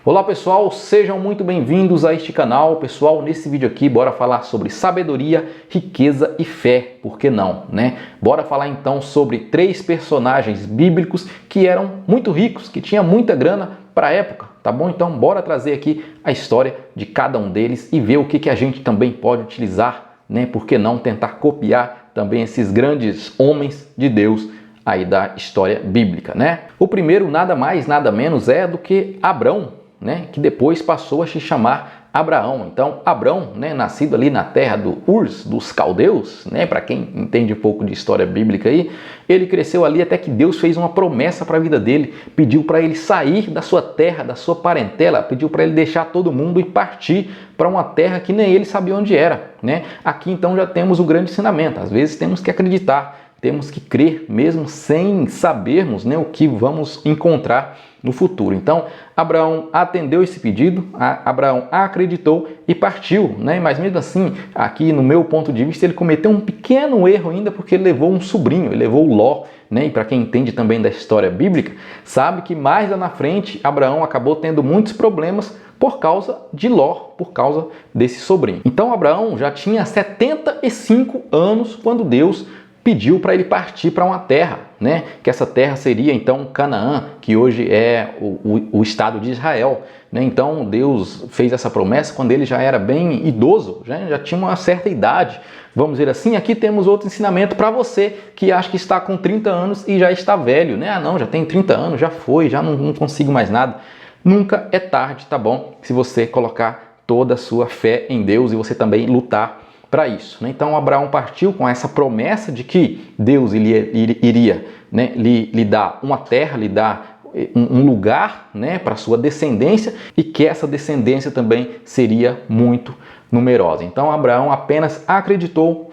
Olá pessoal, sejam muito bem-vindos a este canal. Pessoal, nesse vídeo aqui, bora falar sobre sabedoria, riqueza e fé, por que não, né? Bora falar então sobre 3 personagens bíblicos que eram muito ricos, que tinham muita grana para a época, tá bom? Então bora trazer aqui a história de cada um deles e ver o que a gente também pode utilizar, né? Por que não tentar copiar também esses grandes homens de Deus aí da história bíblica, né? O primeiro nada mais, nada menos é do que Abrão, né, que depois passou a se chamar Abraão. Então, Abrão, né, nascido ali na terra do Urs, dos caldeus, né, para quem entende um pouco de história bíblica aí, ele cresceu ali até que Deus fez uma promessa para a vida dele, pediu para ele sair da sua terra, da sua parentela, pediu para ele deixar todo mundo e partir para uma terra que nem ele sabia onde era, né? Aqui então já temos o grande ensinamento. Às vezes temos que acreditar, temos que crer mesmo sem sabermos, né, o que vamos encontrar no futuro. Então, Abraão atendeu esse pedido, Abraão acreditou e partiu, né? Mas mesmo assim, aqui no meu ponto de vista, ele cometeu um pequeno erro ainda, porque ele levou um sobrinho, ele levou Ló, né? E para quem entende também da história bíblica, sabe que mais lá na frente, Abraão acabou tendo muitos problemas por causa de Ló, por causa desse sobrinho. Então, Abraão já tinha 75 anos quando Deus pediu para ele partir para uma terra, né? Que essa terra seria então Canaã, que hoje é o estado de Israel, né? Então Deus fez essa promessa quando ele já era bem idoso, já tinha uma certa idade, vamos dizer assim. Aqui temos outro ensinamento para você que acha que está com 30 anos e já está velho, né? Ah não, já tem 30 anos, já foi, já não consigo mais nada. Nunca é tarde, tá bom? Se você colocar toda a sua fé em Deus e você também lutar para isso, né? Então Abraão partiu com essa promessa de que Deus iria, né, lhe dar uma terra, lhe dar um lugar, né, para sua descendência, e que essa descendência também seria muito numerosa. Então Abraão apenas acreditou,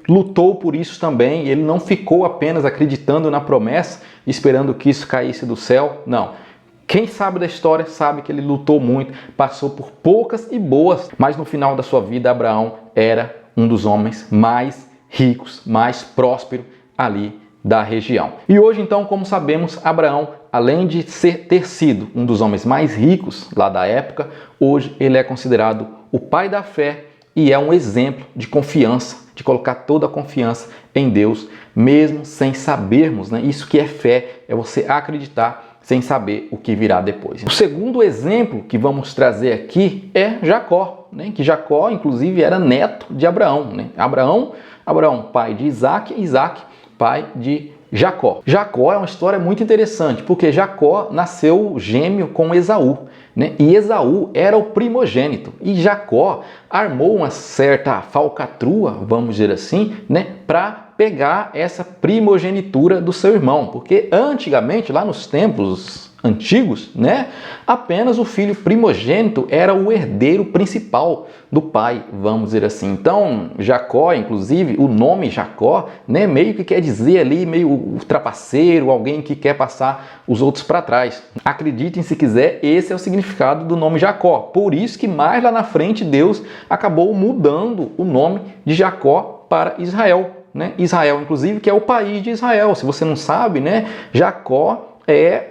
lutou por isso também. Ele não ficou apenas acreditando na promessa, esperando que isso caísse do céu, não. Quem sabe da história sabe que ele lutou muito, passou por poucas e boas, mas no final da sua vida Abraão era um dos homens mais ricos, mais prósperos ali da região. E hoje então, como sabemos, Abraão, além de ter sido um dos homens mais ricos lá da época, hoje ele é considerado o pai da fé e é um exemplo de confiança, de colocar toda a confiança em Deus, mesmo sem sabermos, né? Isso que é fé, é você acreditar sem saber o que virá depois. O segundo exemplo que vamos trazer aqui é Jacó, né? Que Jacó, inclusive, era neto de Abraão, né? Abraão, pai de Isaac, Isaac, pai de Jacó. Jacó é uma história muito interessante, porque Jacó nasceu gêmeo com Esaú, né? E Esaú era o primogênito, e Jacó armou uma certa falcatrua, vamos dizer assim, né, para pegar essa primogenitura do seu irmão, porque antigamente, lá nos tempos antigos, né, apenas o filho primogênito era o herdeiro principal do pai, vamos dizer assim. Então, Jacó, inclusive, o nome Jacó, né, meio que quer dizer ali, meio trapaceiro, alguém que quer passar os outros para trás. Acreditem se quiser, esse é o significado do nome Jacó. Por isso que mais lá na frente Deus acabou mudando o nome de Jacó para Israel, né? Israel, inclusive, que é o país de Israel. Se você não sabe, né, Jacó é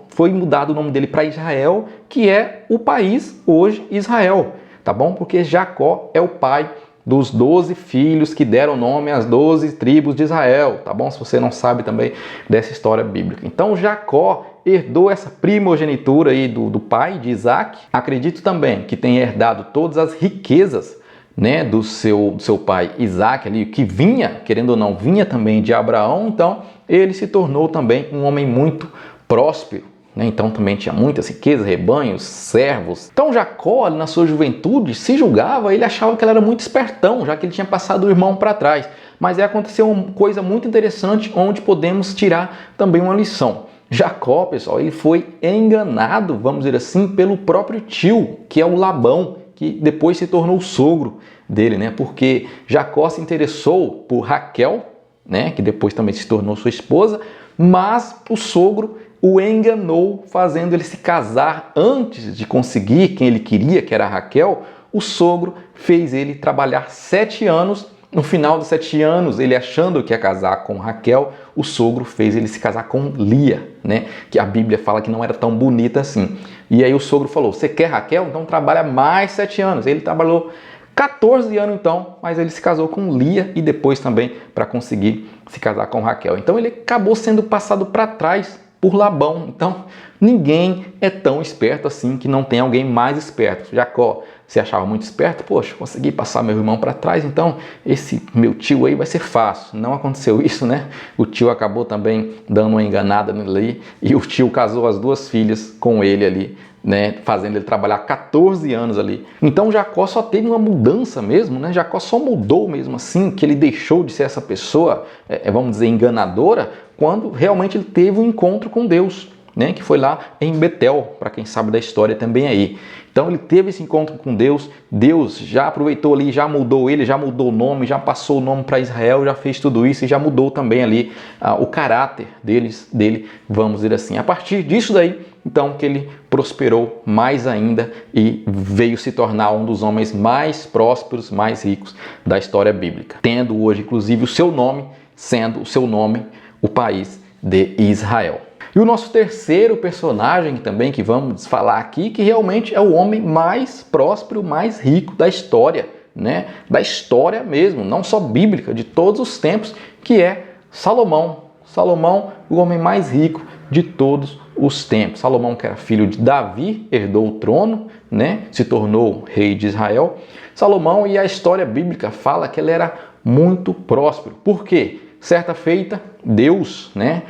foi mudado o nome dele para Israel, que é o país hoje Israel, tá bom? Porque Jacó é o pai dos 12 filhos que deram nome às 12 tribos de Israel, tá bom? Se você não sabe também dessa história bíblica. Então Jacó herdou essa primogenitura aí do pai de Isaac. Acredito também que tenha herdado todas as riquezas, né, do seu pai Isaac ali, que vinha, querendo ou não, vinha também de Abraão. Então ele se tornou também um homem muito próspero, né? Então também tinha muitas riquezas, rebanhos, servos. Então Jacó, na sua juventude, se julgava, ele achava que ele era muito espertão, já que ele tinha passado o irmão para trás. Mas aí aconteceu uma coisa muito interessante, onde podemos tirar também uma lição. Jacó, pessoal, ele foi enganado, vamos dizer assim, pelo próprio tio, que é o Labão, que depois se tornou o sogro dele, né? Porque Jacó se interessou por Raquel, né? Que depois também se tornou sua esposa, mas o sogro o enganou, fazendo ele se casar antes de conseguir quem ele queria, que era Raquel. O sogro fez ele trabalhar 7 anos no final dos 7 anos, ele achando que ia casar com Raquel, o sogro fez ele se casar com Lia, né? Que a Bíblia fala que não era tão bonita assim. E aí o sogro falou, você quer Raquel? Então trabalha mais 7 anos. Ele trabalhou 14 anos então, mas ele se casou com Lia e depois também para conseguir se casar com Raquel. Então ele acabou sendo passado para trás por Labão. Então ninguém é tão esperto assim que não tem alguém mais esperto. Jacó se achava muito esperto, poxa, consegui passar meu irmão para trás, então esse meu tio aí vai ser fácil. Não aconteceu isso, né? O tio acabou também dando uma enganada nele e o tio casou as 2 filhas com ele ali, né, fazendo ele trabalhar 14 anos ali. Então Jacó só teve uma mudança mesmo, né? Jacó só mudou mesmo assim, que ele deixou de ser essa pessoa, vamos dizer, enganadora, quando realmente ele teve um encontro com Deus, né? Que foi lá em Betel, para quem sabe da história também aí. Então ele teve esse encontro com Deus, Deus já aproveitou ali, já mudou ele, já mudou o nome, já passou o nome para Israel, já fez tudo isso e já mudou também ali o caráter dele, vamos dizer assim. A partir disso daí, então, que ele prosperou mais ainda e veio se tornar um dos homens mais prósperos, mais ricos da história bíblica. Tendo hoje, inclusive, o seu nome, sendo o seu nome o país de Israel. E o nosso terceiro personagem também que vamos falar aqui, que realmente é o homem mais próspero, mais rico da história, né? Da história mesmo, não só bíblica, de todos os tempos, que é Salomão. Salomão, o homem mais rico de todos os tempos. Salomão, que era filho de Davi, herdou o trono, né? Se tornou rei de Israel. Salomão, e a história bíblica fala que ele era muito próspero. Por quê? Certa feita, Deus, né,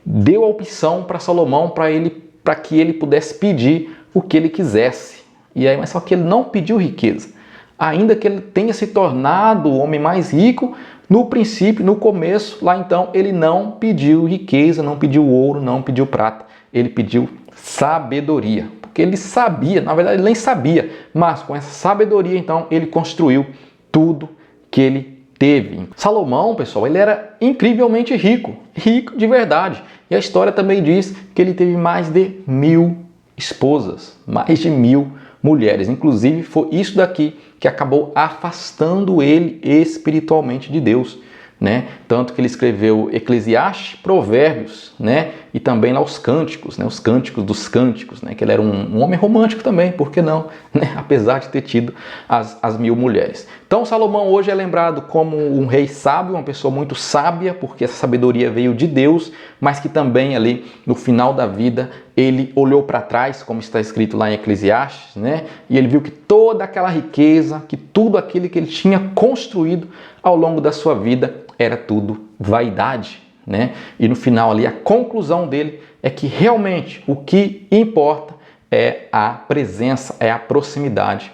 deu a opção para Salomão para que ele pudesse pedir o que ele quisesse. E aí, mas só que ele não pediu riqueza. Ainda que ele tenha se tornado o homem mais rico, no princípio, no começo, lá então, ele não pediu riqueza, não pediu ouro, não pediu prata. Ele pediu sabedoria. Porque ele sabia, na verdade ele nem sabia, mas com essa sabedoria então ele construiu tudo que ele teve. Salomão, pessoal, ele era incrivelmente rico, rico de verdade. E a história também diz que ele teve mais de 1000 esposas, mais de 1000 mulheres. Inclusive foi isso daqui que acabou afastando ele espiritualmente de Deus, né? Tanto que ele escreveu Eclesiastes, Provérbios, né? E também lá os Cânticos, né? Os Cânticos dos Cânticos, né? Que ele era um homem romântico também, por que não? Né? Apesar de ter tido as 1000 mulheres. Então Salomão hoje é lembrado como um rei sábio, uma pessoa muito sábia, porque essa sabedoria veio de Deus, mas que também ali no final da vida ele olhou para trás, como está escrito lá em Eclesiastes, né? E ele viu que toda aquela riqueza, que tudo aquilo que ele tinha construído ao longo da sua vida era tudo vaidade, né? E no final ali a conclusão dele é que realmente o que importa é a presença, é a proximidade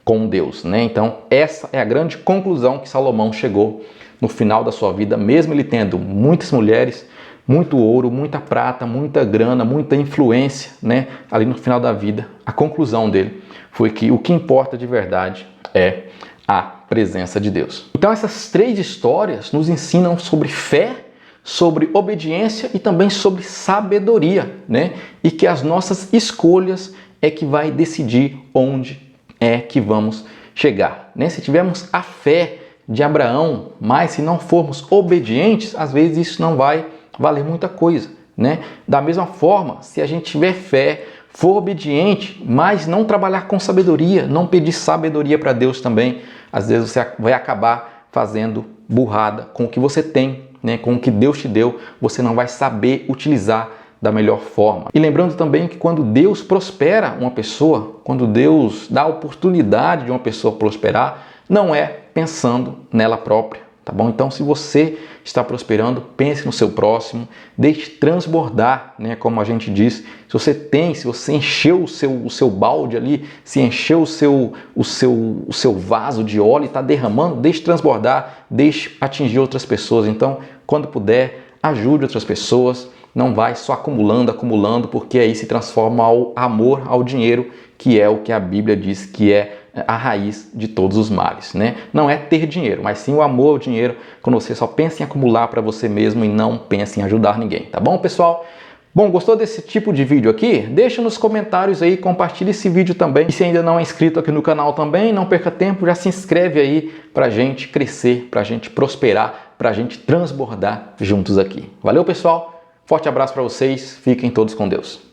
com Deus, né? Então essa é a grande conclusão que Salomão chegou no final da sua vida, mesmo ele tendo muitas mulheres, muito ouro, muita prata, muita grana, muita influência, né? Ali no final da vida, a conclusão dele foi que o que importa de verdade é a presença de Deus. Então essas 3 histórias nos ensinam sobre fé, sobre obediência e também sobre sabedoria, né? E que as nossas escolhas é que vai decidir onde é que vamos chegar, né? Se tivermos a fé de Abraão, mas se não formos obedientes, às vezes isso não vai valer muita coisa, né? Da mesma forma, se a gente tiver fé, for obediente, mas não trabalhar com sabedoria, não pedir sabedoria para Deus também, às vezes você vai acabar fazendo burrada com o que você tem, né? Com o que Deus te deu, você não vai saber utilizar da melhor forma. E lembrando também que quando Deus prospera uma pessoa, quando Deus dá a oportunidade de uma pessoa prosperar, não é pensando nela própria, tá bom? Então, se você está prosperando, pense no seu próximo, deixe transbordar, né? Como a gente diz, se você encheu o seu balde ali, se encheu o seu vaso de óleo e está derramando, deixe transbordar, deixe atingir outras pessoas. Então, quando puder, ajude outras pessoas, não vai só acumulando, porque aí se transforma ao amor ao dinheiro, que é o que a Bíblia diz que é a raiz de todos os males, né? Não é ter dinheiro, mas sim o amor ao dinheiro, quando você só pensa em acumular para você mesmo e não pensa em ajudar ninguém, tá bom, pessoal? Bom, gostou desse tipo de vídeo aqui? Deixa nos comentários aí, compartilha esse vídeo também. E se ainda não é inscrito aqui no canal também, não perca tempo, já se inscreve aí pra gente crescer, pra gente prosperar, pra gente transbordar juntos aqui. Valeu, pessoal? Forte abraço para vocês, fiquem todos com Deus.